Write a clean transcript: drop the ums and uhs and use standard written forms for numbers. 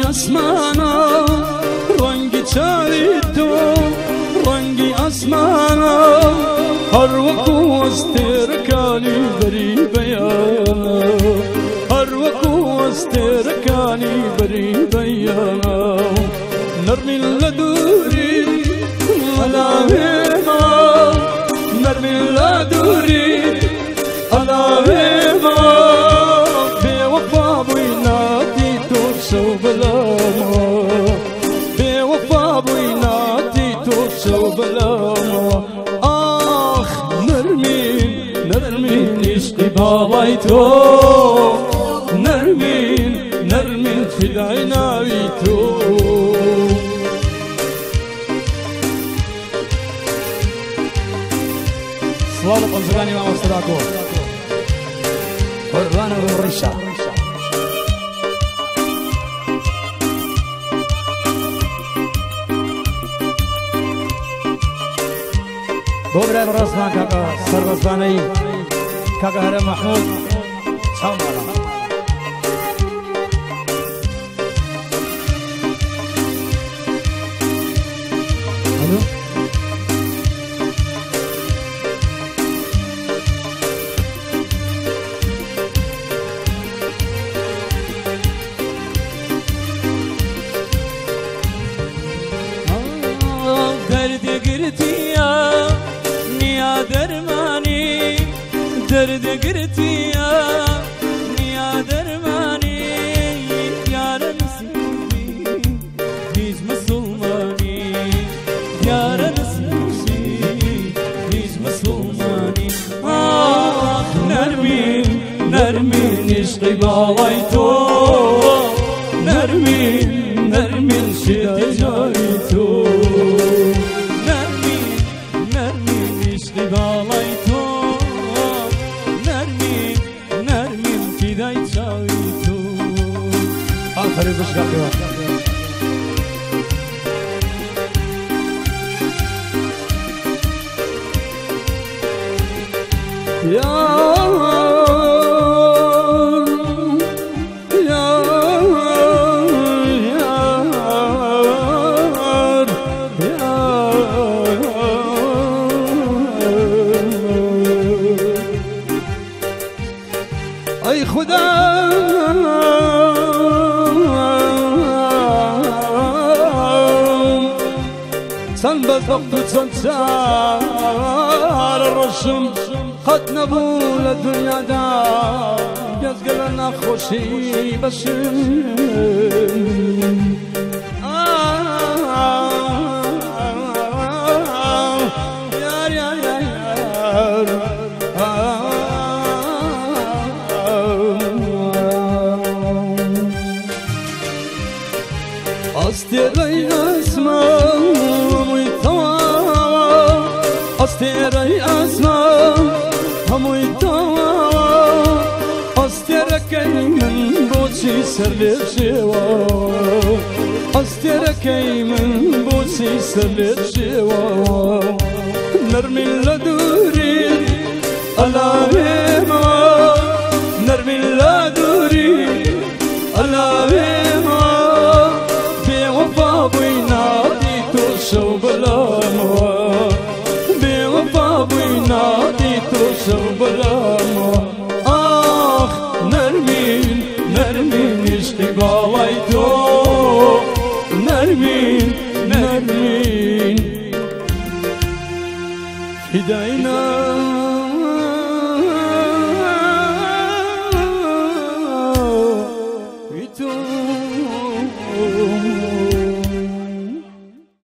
اسمانا رنگی چاوی تو رنگی اسمانا هر وکو از تیرکانی بری بیانا هر وکو از تیرکانی بری بیانا نرمی لدوری علاویما نرمی لدوری علاویما بی وفا بویناتی تو سو بلاما بی وفا بویناتی تو سو بلاما آخ نرمین نرمین عشقی بالای تو نرمین نرمین فدای ناوی تو سوال قنصلانی ما مستراكو قربانا بالرشا بوبرا براسنا كاكا سربزباني كاكا هرم محمود سامانا درد گرتیا نیا درمانی یار نسیبی هیچ مسلمانی یار نسیبی هیچ مسلمانی آه نرمین نرمین عشقی بالای تو نرمین نرمین شده جای تو نرمین نرمین عشقی بالای تو آخری بشکاکی ای خدا سن بزبط و سن سار الرسم قد نبول الدنيا دا يزقلنا خوشي بسم يار يار يار أستري أسماء أستري أسماء همويتوا أستركي من بوسي سرلشوا أستركي من بوسي سرلشوا نرمي لدوري ألاهيما نرمي لدوري ألاهيما بوفا بيناتي توسو بلاما بوفا بيناتي توسو بلاما آخ نرمين نرمين عشقي بالای تو نرمين نرمين فداینا